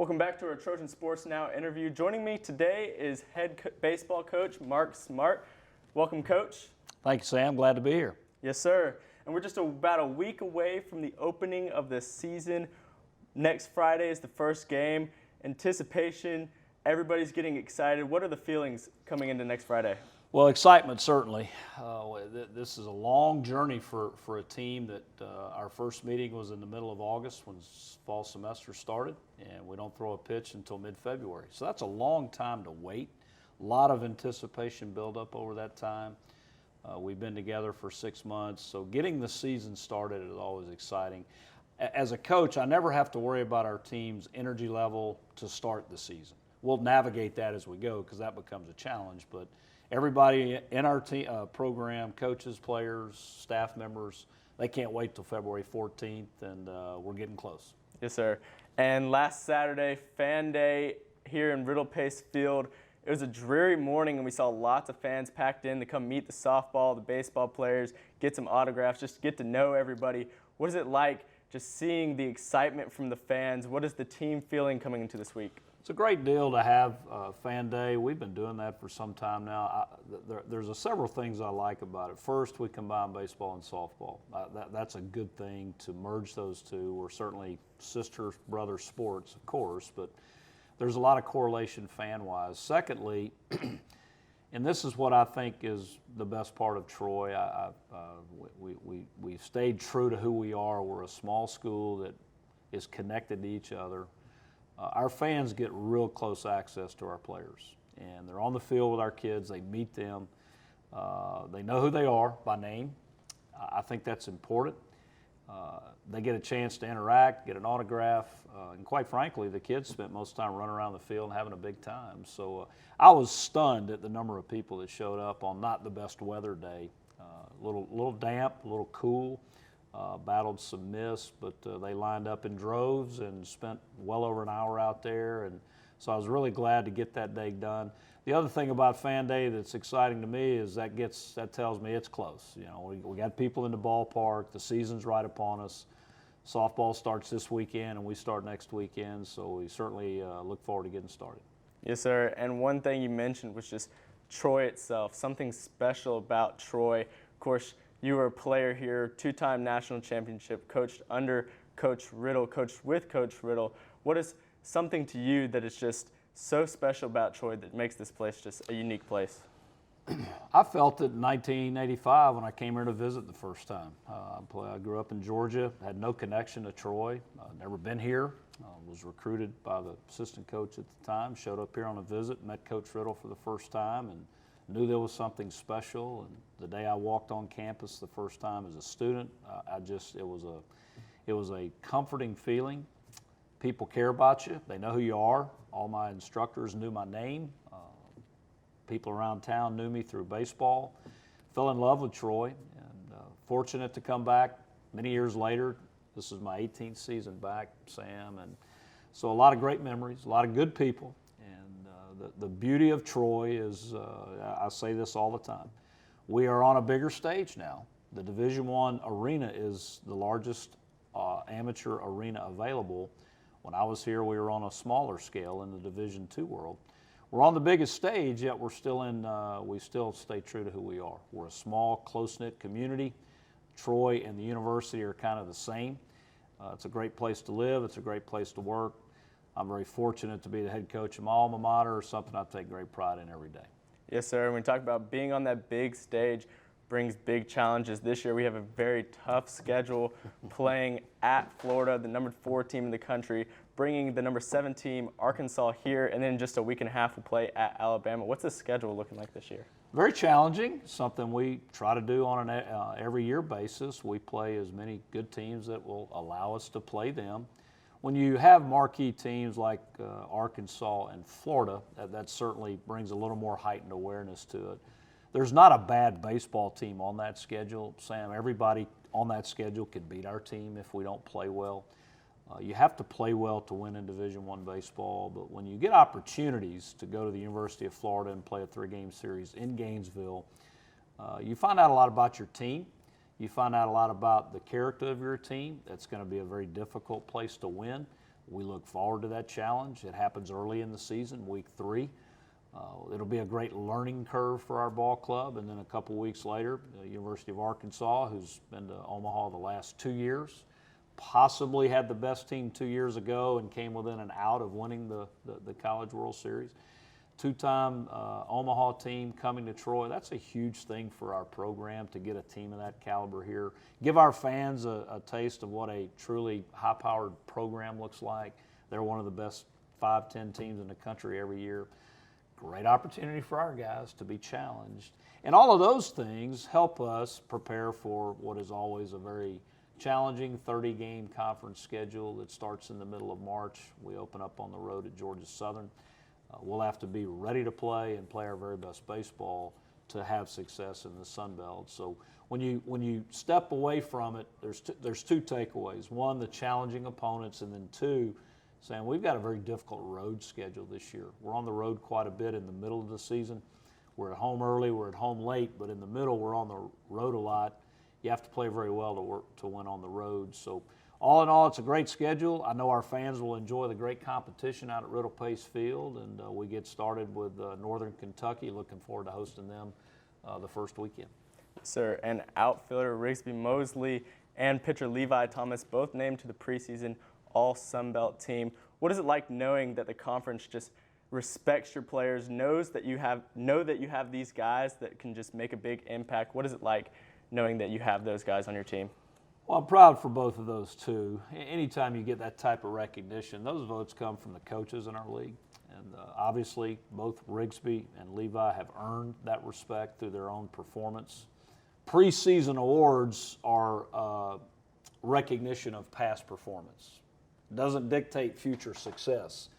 Welcome back to our Trojan Sports Now interview. Joining me today is baseball coach Mark Smartt. Welcome, Coach. Thank you, Sam. Glad to be here. Yes, sir. And we're just about a week away from the opening of the season. Next Friday is the first game. Anticipation, everybody's getting excited. What are the feelings coming into next Friday? Well, excitement, certainly. This is a long journey for a team that our first meeting was in the middle of August when fall semester started, and we don't throw a pitch until mid-February. So that's a long time to wait. A lot of anticipation build up over that time. We've been together for 6 months, so getting the season started is always exciting. As a coach, I never have to worry about our team's energy level to start the season. We'll navigate that as we go because that becomes a challenge, but everybody in our team, program, coaches, players, staff members, they can't wait till February 14th, and we're getting close. Yes, sir. And last Saturday, Fan Day here in Riddle Pace Field. It was a dreary morning, and we saw lots of fans packed in to come meet the softball, the baseball players, get some autographs, just get to know everybody. What is it like just seeing the excitement from the fans? What is the team feeling coming into this week? It's a great deal to have Fan Day. We've been doing that for some time now. There's several things I like about it. First, we combine baseball and softball. That's a good thing to merge those two. We're certainly sister, brother sports, of course, but there's a lot of correlation fan-wise. Secondly, and this is what I think is the best part of Troy, we stayed true to who we are. We're a small school that is connected to each other. Our fans get real close access to our players, and they're on the field with our kids. They meet them. They know who they are by name. I think that's important. They get a chance to interact, get an autograph, and quite frankly, the kids spent most of the time running around the field and having a big time. So I was stunned at the number of people that showed up on not the best weather day. A little damp, a little cool. Battled some mist, but they lined up in droves and spent well over an hour out there, and so I was really glad to get that day done. The other thing about Fan Day that's exciting to me is that tells me it's close. You know, we got people in the ballpark. The season's right upon us. Softball starts this weekend, and we start next weekend, so we certainly look forward to getting started. Yes, sir. And one thing you mentioned was just Troy itself, something special about Troy. Of course, you were a player here, two-time national championship, coached under Coach Riddle, coached with Coach Riddle. What is something to you that is just so special about Troy that makes this place just a unique place? I felt it in 1985 when I came here to visit the first time. I grew up in Georgia, had no connection to Troy, never been here, was recruited by the assistant coach at the time, showed up here on a visit, met Coach Riddle for the first time, and knew there was something special. And the day I walked on campus the first time as a student, it was a comforting feeling. People care about you. They know who you are. All my instructors knew my name. People around town knew me through baseball. Fell in love with Troy, and fortunate to come back many years later. This is my 18th season back, Sam, and so a lot of great memories, a lot of good people. The beauty of Troy is, I say this all the time, we are on a bigger stage now. The Division I arena is the largest amateur arena available. When I was here, we were on a smaller scale in the Division II world. We're on the biggest stage, yet we still stay true to who we are. We're a small, close-knit community. Troy and the university are kind of the same. It's a great place to live. It's a great place to work. I'm very fortunate to be the head coach of my alma mater, something I take great pride in every day. Yes, sir. When we talk about being on that big stage, brings big challenges. This year we have a very tough schedule, playing at Florida, the number 4 team in the country, bringing the number 7 team, Arkansas, here, and then just a week and a half we'll play at Alabama. What's the schedule looking like this year? Very challenging, something we try to do on an every year basis. We play as many good teams that will allow us to play them. When you have marquee teams like Arkansas and Florida, that certainly brings a little more heightened awareness to it. There's not a bad baseball team on that schedule, Sam. Everybody on that schedule can beat our team if we don't play well. You have to play well to win in Division I baseball, but when you get opportunities to go to the University of Florida and play a 3-game series in Gainesville, you find out a lot about your team. You find out a lot about the character of your team. That's going to be a very difficult place to win. We look forward to that challenge. It happens early in the season, week 3. It'll be a great learning curve for our ball club, and then a couple weeks later, the University of Arkansas, who's been to Omaha the last 2 years, possibly had the best team 2 years ago and came within an out of winning the College World Series. 2-time Omaha team coming to Troy. That's a huge thing for our program to get a team of that caliber here. Give our fans a taste of what a truly high-powered program looks like. They're one of the best 5-10 teams in the country every year. Great opportunity for our guys to be challenged. And all of those things help us prepare for what is always a very challenging 30-game conference schedule that starts in the middle of March. We open up on the road at Georgia Southern. We'll have to be ready to play and play our very best baseball to have success in the Sun Belt. So when you step away from it, there's 2 takeaways. 1, the challenging opponents, and then 2, saying we've got a very difficult road schedule this year. We're on the road quite a bit in the middle of the season. We're at home early, we're at home late, but in the middle we're on the road a lot. You have to play very well to win on the road. So all in all, it's a great schedule. I know our fans will enjoy the great competition out at Riddle Pace Field, and we get started with Northern Kentucky. Looking forward to hosting them the first weekend. Sir, and outfielder Rigsby Mosley and pitcher Levi Thomas both named to the preseason All-Sun Belt team. What is it like knowing that the conference just respects your players, know that you have these guys that can just make a big impact? What is it like knowing that you have those guys on your team? Well, I'm proud for both of those too. Anytime you get that type of recognition, those votes come from the coaches in our league. And obviously, both Rigsby and Levi have earned that respect through their own performance. Preseason awards are recognition of past performance. It doesn't dictate future success.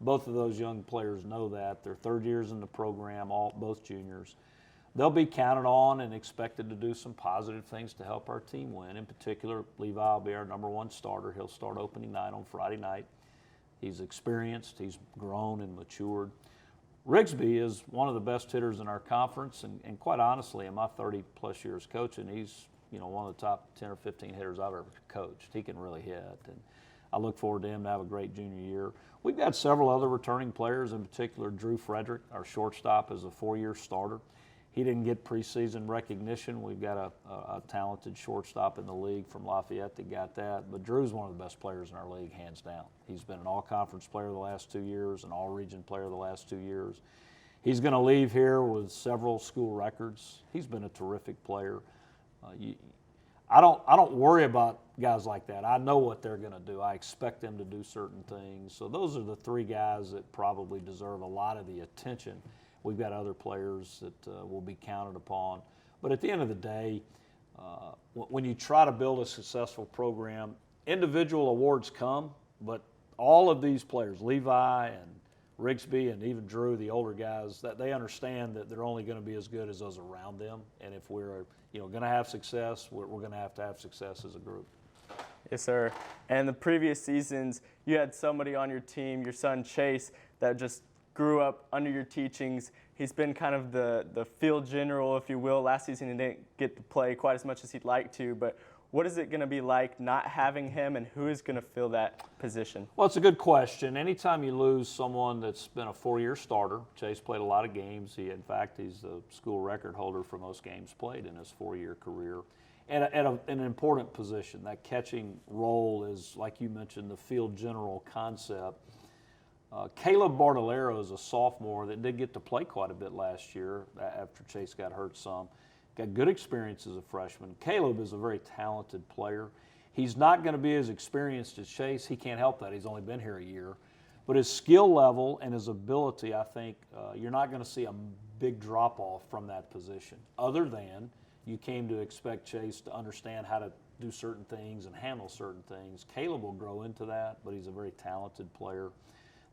Both of those young players know that. They're third years in the program, both juniors. They'll be counted on and expected to do some positive things to help our team win. In particular, Levi will be our #1 starter. He'll start opening night on Friday night. He's experienced, he's grown and matured. Rigsby is one of the best hitters in our conference, and quite honestly, in my 30-plus years coaching, he's one of the top 10 or 15 hitters I've ever coached. He can really hit, and I look forward to him to have a great junior year. We've got several other returning players, in particular Drew Frederick, our shortstop, is a 4-year starter. He didn't get preseason recognition. We've got a talented shortstop in the league from Lafayette that got that. But Drew's one of the best players in our league, hands down. He's been an all-conference player the last 2 years, an all-region player the last 2 years. He's going to leave here with several school records. He's been a terrific player. I don't worry about guys like that. I know what they're going to do. I expect them to do certain things. So those are the 3 guys that probably deserve a lot of the attention. We've got other players that will be counted upon. But at the end of the day, when you try to build a successful program, individual awards come, but all of these players, Levi and Rigsby and even Drew, the older guys, that they understand that they're only going to be as good as those around them. And if we're going to have success, we're going to have success as a group. Yes, sir. And the previous seasons, you had somebody on your team, your son Chase, that just grew up under your teachings. He's been kind of the field general, if you will. Last season he didn't get to play quite as much as he'd like to, but what is it going to be like not having him, and who is going to fill that position? Well, it's a good question. Anytime you lose someone that's been a 4-year starter, Chase played a lot of games. In fact, he's the school record holder for most games played in his 4-year career. At an important position. That catching role is, like you mentioned, the field general concept. Caleb Bartolero is a sophomore that did get to play quite a bit last year after Chase got hurt some. Got good experience as a freshman. Caleb is a very talented player. He's not going to be as experienced as Chase. He can't help that. He's only been here a year. But his skill level and his ability, I think, you're not going to see a big drop-off from that position, other than you came to expect Chase to understand how to do certain things and handle certain things. Caleb will grow into that, but he's a very talented player.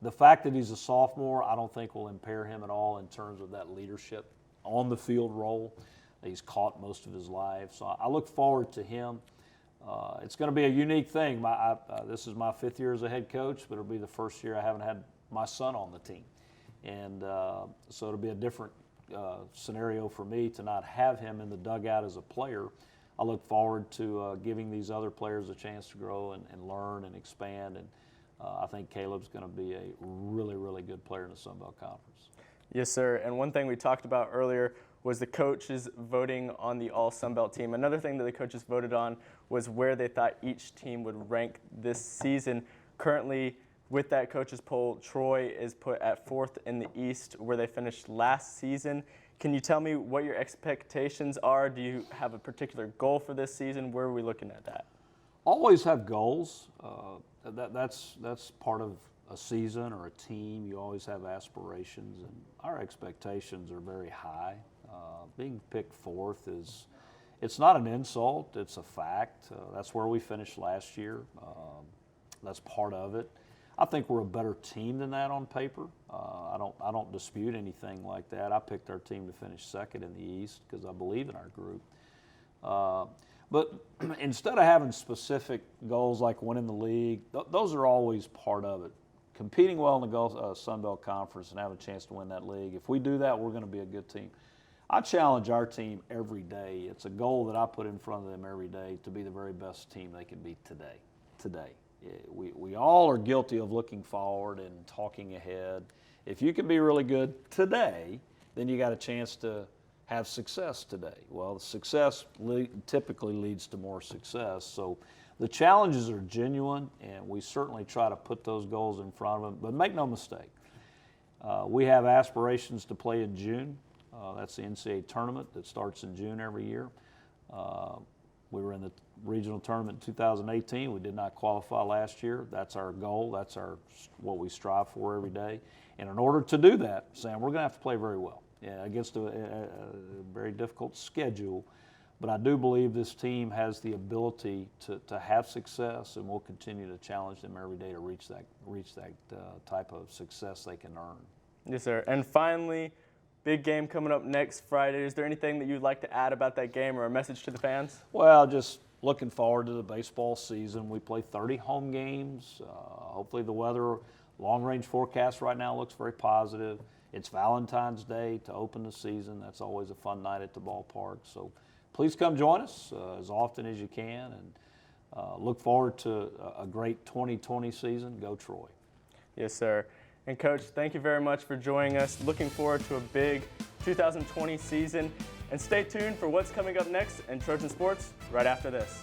The fact that he's a sophomore, I don't think will impair him at all in terms of that leadership on the field role that he's caught most of his life. So I look forward to him. It's going to be a unique thing. This is my 5th year as a head coach, but it'll be the first year I haven't had my son on the team. And so it'll be a different scenario for me to not have him in the dugout as a player. I look forward to giving these other players a chance to grow and learn and expand. And I think Caleb's going to be a really, really good player in the Sun Belt Conference. Yes, sir. And one thing we talked about earlier was the coaches voting on the All Sun Belt team. Another thing that the coaches voted on was where they thought each team would rank this season. Currently, with that coaches poll, Troy is put at 4th in the East, where they finished last season. Can you tell me what your expectations are? Do you have a particular goal for this season? Where are we looking at that? Always have goals. That's part of a season or a team. You always have aspirations, and our expectations are very high. Being picked 4th it's not an insult, it's a fact. That's where we finished last year. That's part of it. I think we're a better team than that on paper. I don't dispute anything like that. I picked our team to finish 2nd in the East because I believe in our group. But instead of having specific goals like winning the league, those are always part of it. Competing well in the Sun Belt Conference and have a chance to win that league. If we do that, we're going to be a good team. I challenge our team every day. It's a goal that I put in front of them every day to be the very best team they can be today. We all are guilty of looking forward and talking ahead. If you can be really good today, then you got a chance to have success today. Well, the success typically leads to more success. So the challenges are genuine, and we certainly try to put those goals in front of them. But make no mistake, we have aspirations to play in June. That's the NCAA tournament that starts in June every year. We were in the regional tournament in 2018. We did not qualify last year. That's our goal. That's what we strive for every day. And in order to do that, Sam, we're going to have to play very well against a very difficult schedule. But I do believe this team has the ability to have success, and we'll continue to challenge them every day to reach that type of success they can earn. Yes, sir. And finally, big game coming up next Friday. Is there anything that you'd like to add about that game or a message to the fans? Well, just looking forward to the baseball season. We play 30 home games. Hopefully the weather, long-range forecast right now looks very positive. It's Valentine's Day to open the season. That's always a fun night at the ballpark. So please come join us as often as you can, and look forward to a great 2020 season. Go Troy. Yes, sir. And Coach, thank you very much for joining us. Looking forward to a big 2020 season. And stay tuned for what's coming up next in Trojan Sports right after this.